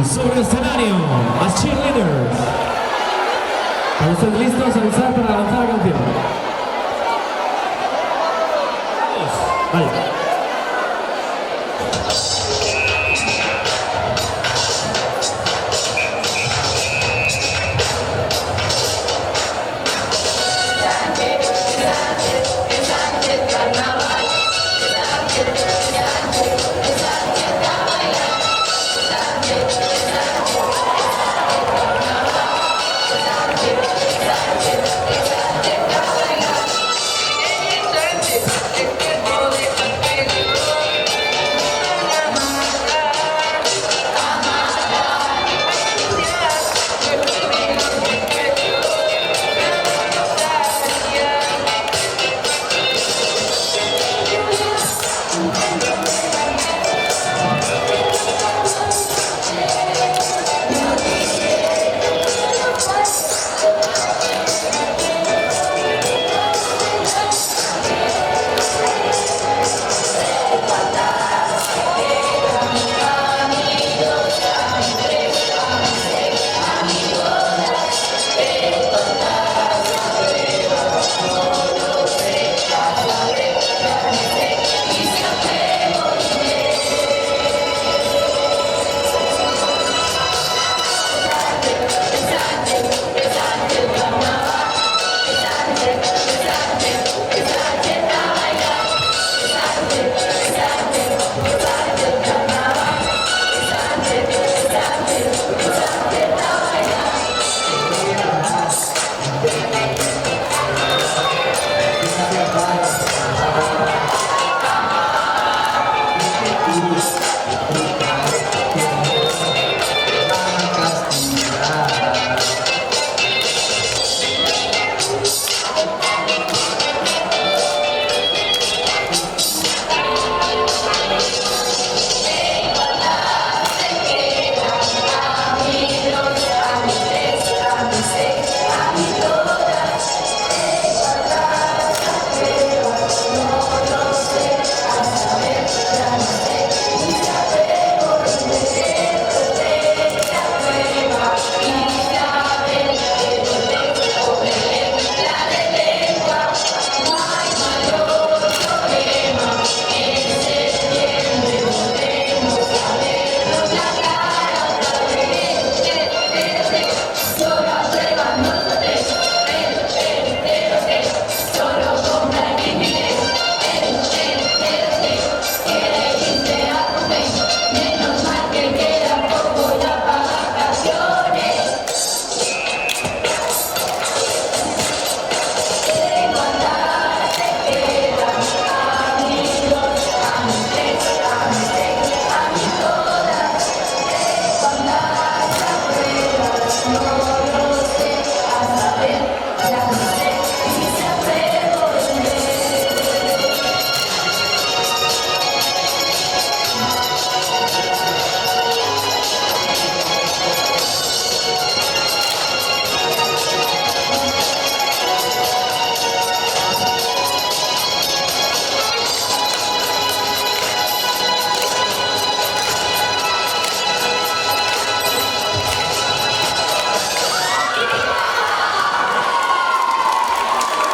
sobre el escenario, las cheerleaders. ¿Están ustedes listos a avisar para lanzar la canción? Vale.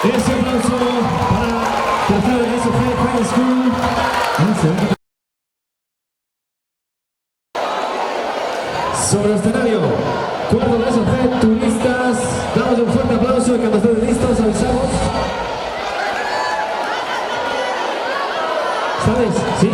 Ese aplauso para tercero de SF High School. Sobre el escenario, cuarto de SF, turistas. Damos un fuerte aplauso y cuando estén listos avisamos. ¿Sabes? ¿Sí?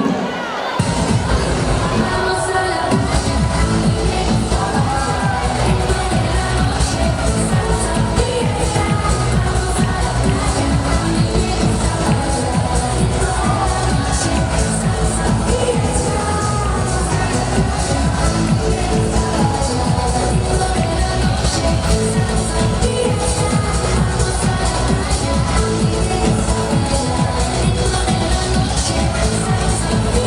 Yeah.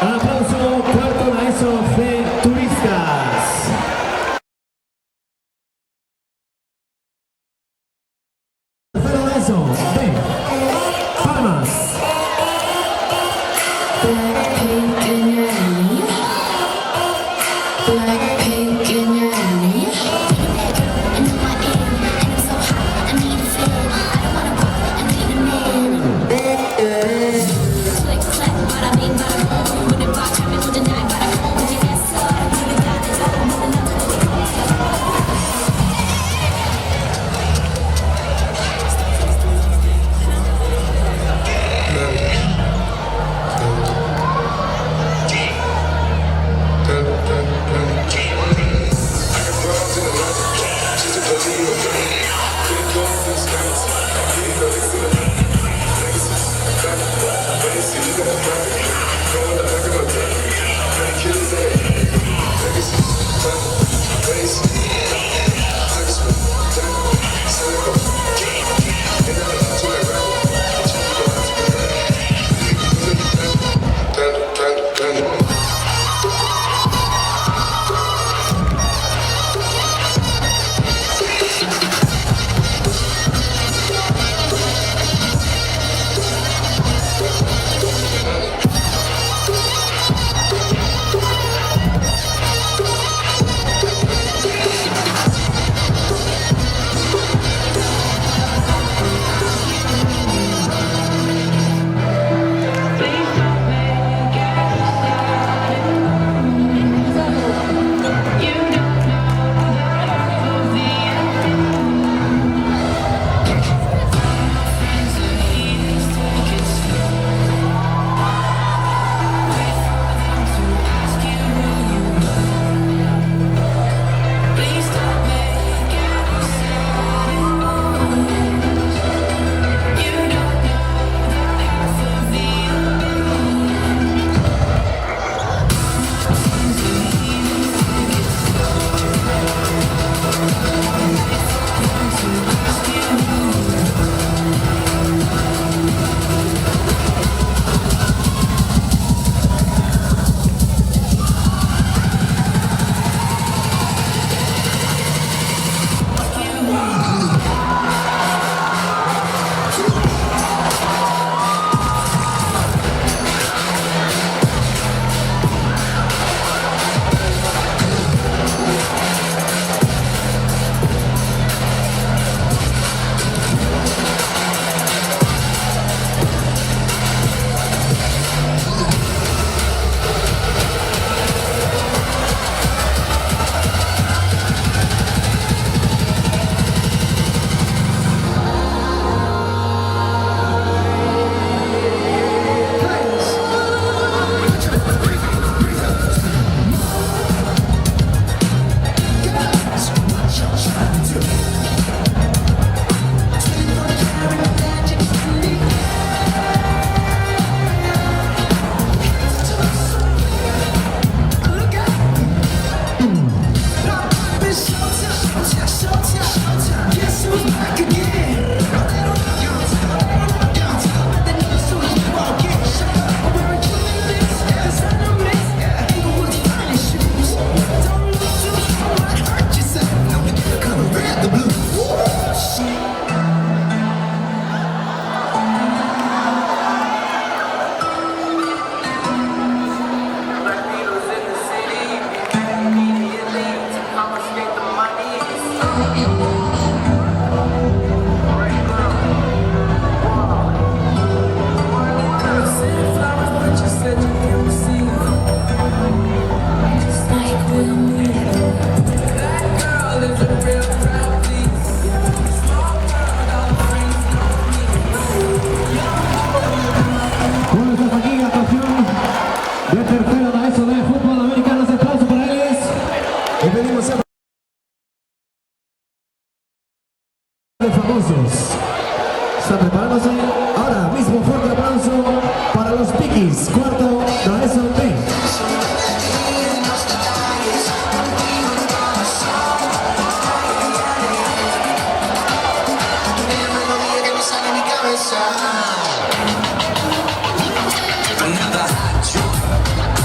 Aplauso, cuarto de ESO de turistas. Tercero de ESO de Palmas. Blackpink in your alley. Blackpink in your alley. I know I am, and I'm so hot. I need a fan. I don't wanna walk, I need a man. Click clack, bada bing, bada boom. When it box, I'm in the night, bada boom. With your ass up, you really got it. I'm moving up. Famosos. ¿Están preparándose? Ahora mismo fuerte aplauso para los Piquis, cuarto de ESO B. Another hot joint.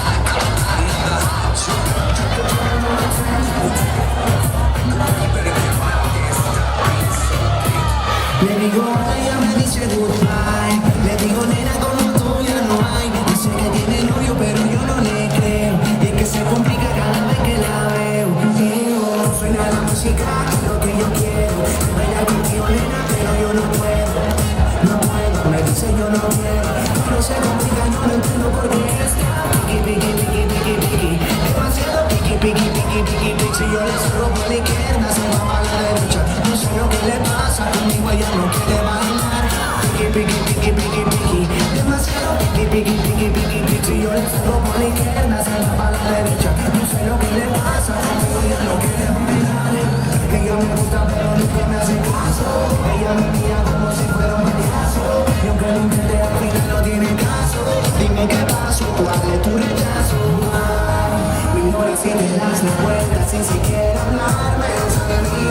paso, ¿cuál es tu rechazo? Me ignoras y me das la vuelta sin siquiera hablarme de mí.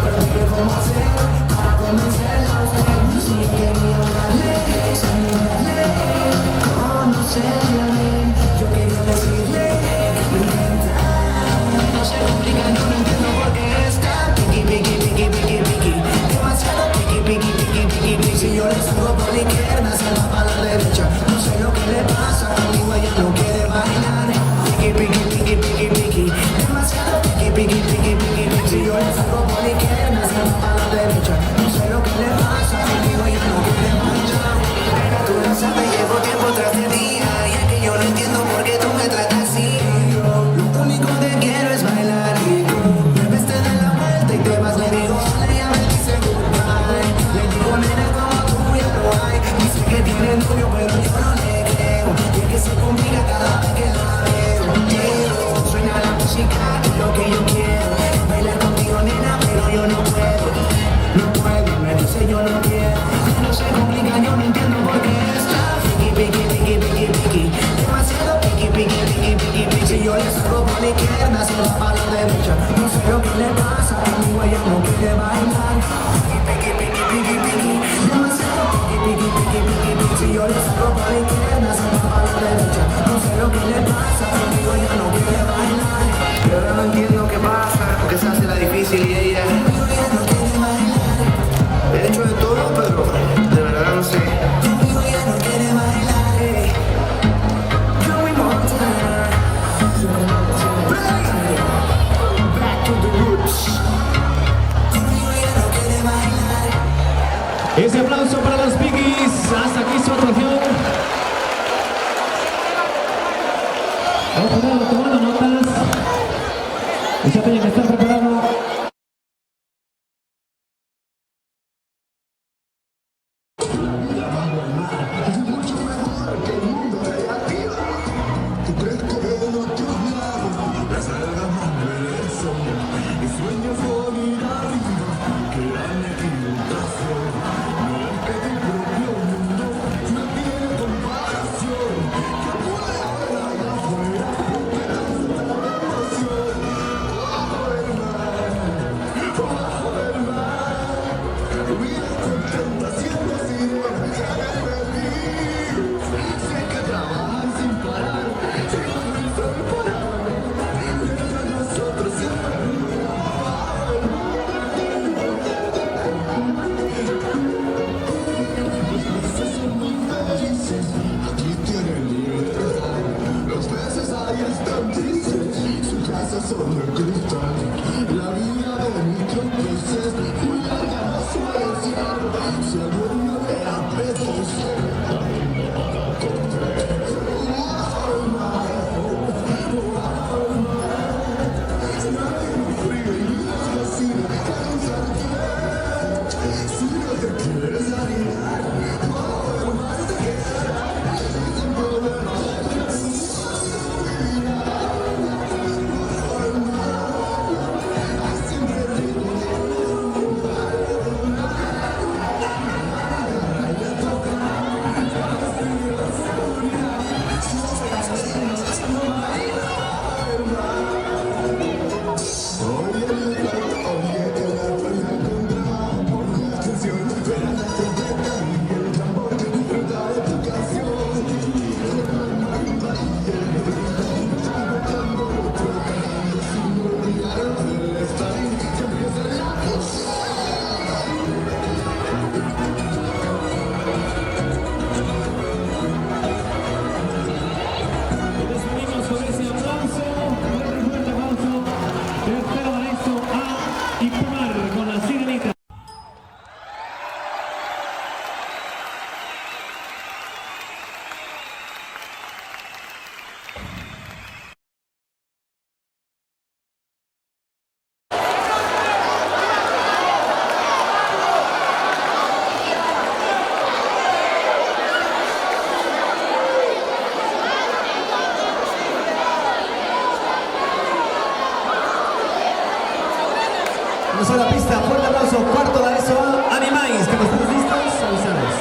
Pero dime cómo hacer para convencerla a usted. Si quería darle, conocerla bien. Yo quería decirle que me encanta. No se complica, yo no entiendo por qué está piqui, piqui, piqui, piqui, piqui. Demasiado piqui, piqui, piqui, piqui, piqui. Si yo le subo por la izquierda, se va para la derecha. No sé lo que le pasa, conmigo ella no quiere bailar. Piqui, piqui, piqui, piqui, piqui. Demasiado piqui, piqui, piqui, piqui, piqui. Si yo le subo por la izquierda, se va para la derecha. No sé lo que le pasa, conmigo ella no quiere bailar. Tú lo sabes, llevo tiempo tras de día. Y es que yo no entiendo por qué tú me tratas así. Lo único que quiero es bailar y tú me ves, te das la vuelta y te vas. Le digo hola y ella me dice goodbye. Le digo nena como tú ya no hay. Dice que tiene novio pero yo no le creo. Y es que se complica cada vez que la veo. Suena la música y lo que yo quiero es bailar contigo nena pero yo no puedo. No puedo, me dice yo no quiero. No se complica, yo no entiendo por qué está piqui, piqui, piqui, piqui, piqui. Demasiado piqui, piqui, piqui, piqui, piqui. Si yo le salgo por la izquierda, se va para la derecha. No sé lo que le pasa, conmigo ella no quiere bailar. Piqui, piqui, piqui, piqui. Demasiado piqui, piqui, piqui, piqui, piqui. Si yo le salgo por la izquierda, se va para la derecha. No sé lo que le pasa, conmigo ella no quiere bailar. Pero ahora no entiendo qué pasa, porque se hace la difícil y ella conmigo ella no quiere bailar. He hecho de todo, pero de verdad no sé. Conmigo ella no quiere bailar. Going on time. Back to the roots. Conmigo ella no quiere bailar. Ese aplauso para los Piquis. Hasta aquí su actuación. Vamos tomando notas. Y ya tiene que estar preparado. Vamos a la pista, fuerte aplauso, cuarto de eso a Animais, que no estamos listos, avisamos.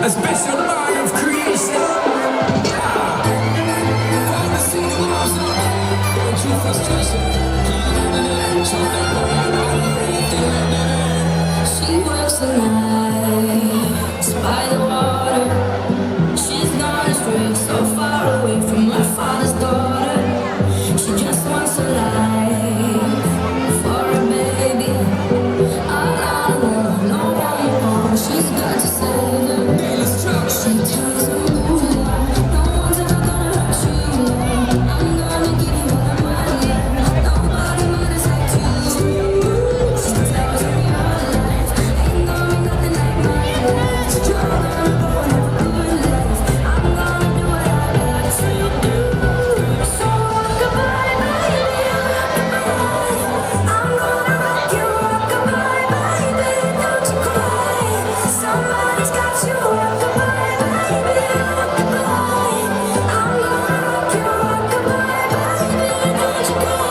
a special bond of creation. Before the season goes on, going through frustration. She works the nights by the water. She's gone astray, so far away from her father's daughter. She just wants a life for a baby. All alone, no one more. She's got to save him. She tells him, move along. No one's ever gonna hurt you. I'm gonna give you all my love. Nobody matters like you. She tells him your life ain't gonna be nothing like my life. You're gonna go and have a good life. I'm gonna do what I got to do. So rock-a-bye, baby, rock-a-bye. I'm gonna rock you, rock-a-bye, baby, don't you cry. Somebody's got you, rock-a-bye, baby, rock-a-bye. I'm gonna rock you, rock-a-bye, baby, don't you cry.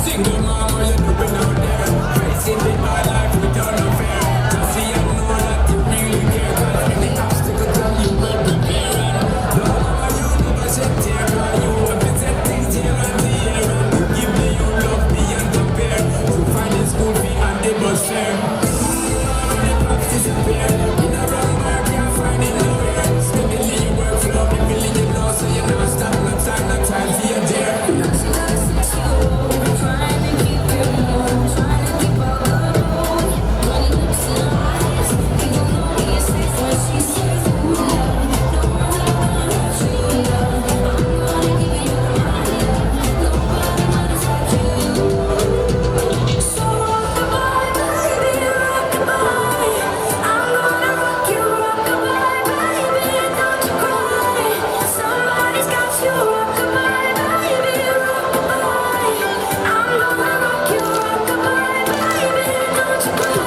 Single mama, you're doing out there. Facing with my life without no fear. Just see I know that you really care. Cause any obstacle tell you will prepare. No mama, you never shed tear. Cause you have been set things here and there. You give me your love beyond compare. To find the school fee and the bus fare. The pops disappear. In a wrong work, can't find it nowhere. Steadily you work flow, the feeling you know. So you never stop, no time for your dear. She got a 6-year-old trying to keep you warm, trying to keep all the road. When he looks in her eyes, he don't know he is safe when she says, ooh, love. No one's ever gonna hurt you, love. I'm gonna give you all my love. Nobody matters like you. So rock-a-bye, baby, rock-a-bye. I'm gonna rock you, rock-a-bye, baby, don't you cry. Somebody's got you, rock-a-bye, baby, rock-a-bye. I'm gonna rock you, rock-a-bye, baby, don't you cry.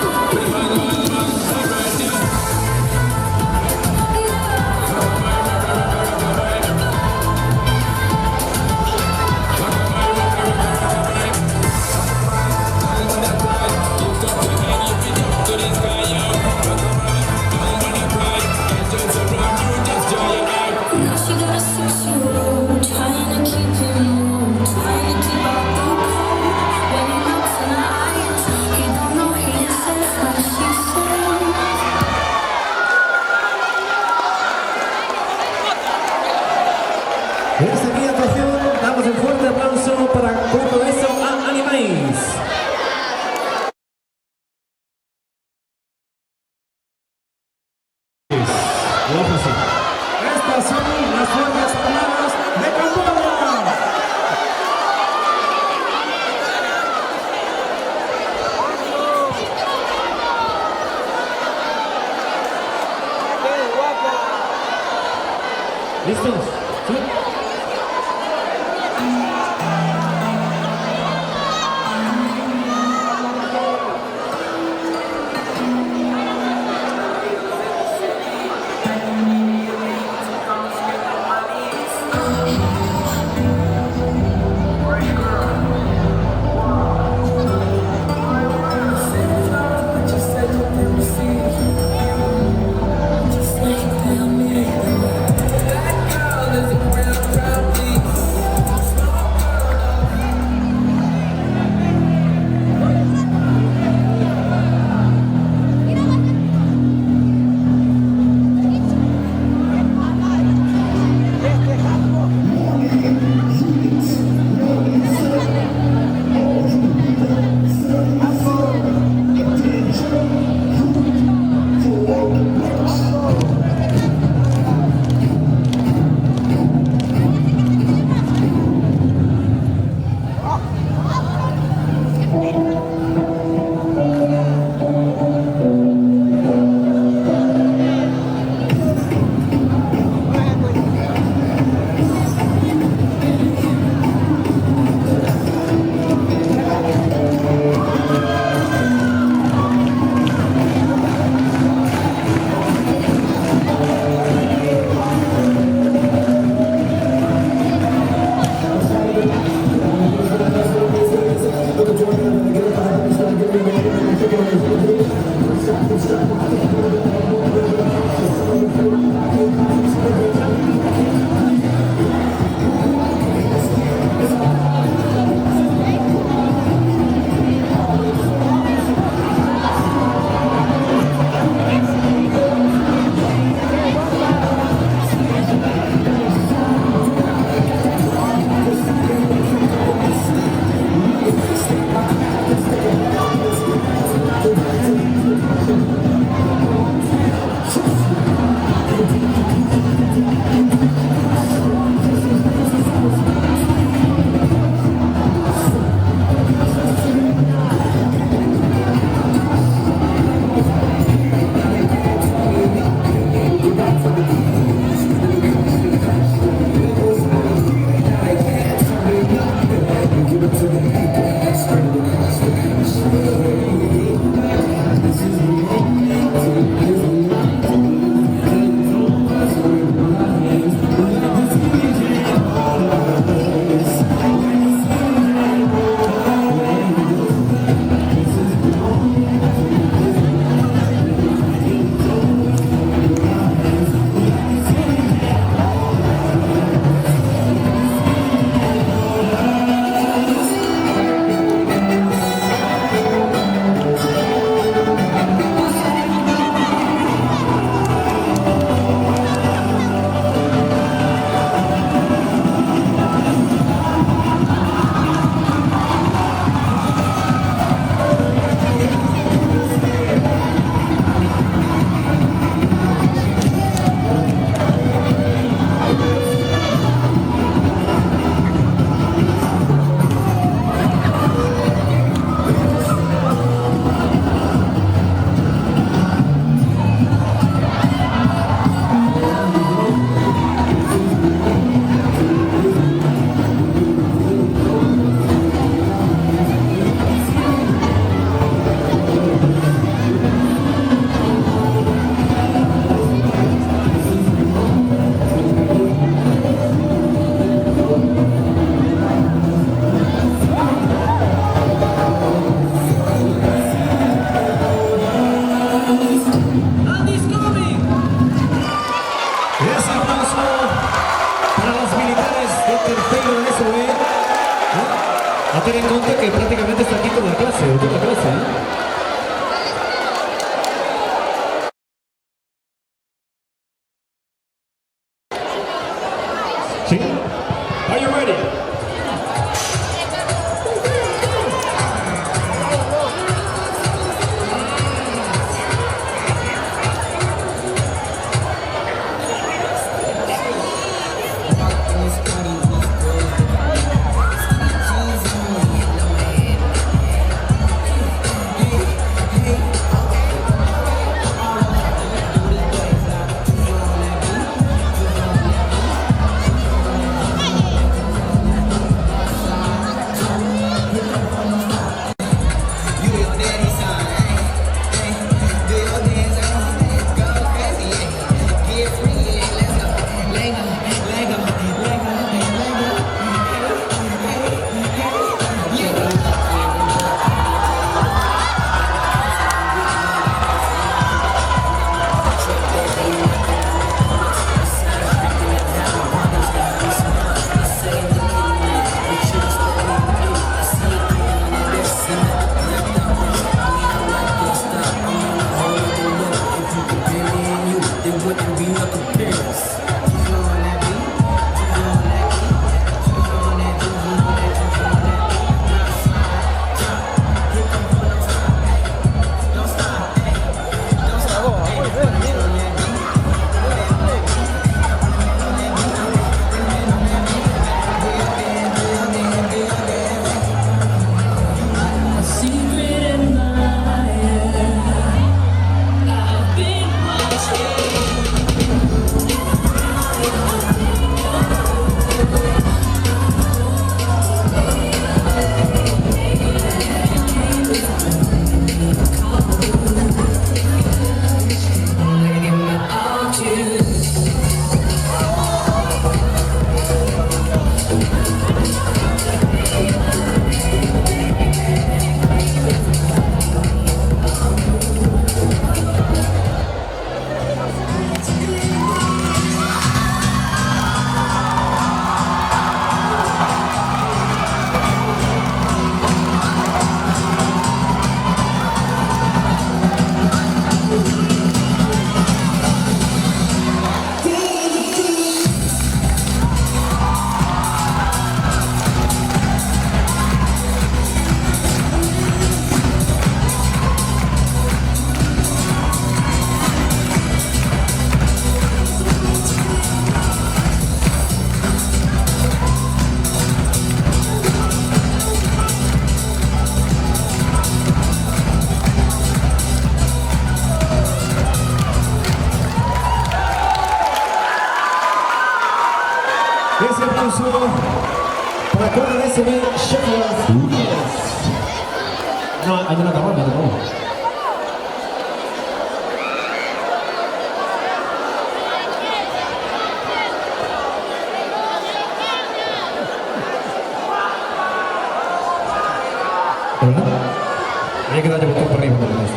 Now she got a 6-year-old trying to keep him warm, trying to keep out the cold. When he looks in her eyes, he don't know he is safe when she says. En esta quinta actuación damos un fuerte aplauso para cuarto de eso a Animais. Estas son las fuerzas palabras de Camboya. ¿Listos? ¿Sí? Just like family. That girl is a real Monte que prácticamente está aquí con la clase, o con la clase, ¿eh? ¿Sí? Are you ready? Ese aplauso para cuerda de SB Shepard. No, hay una camarera, no. ¿Verdad? Hay que darle botón para arriba con eso.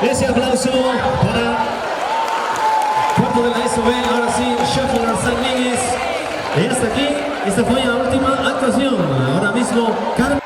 Ese aplauso para cuarto de la SB, ahora sí, Shuffler San Níguez. Y hasta aquí, esta fue la última actuación. Ahora mismo, Carmen.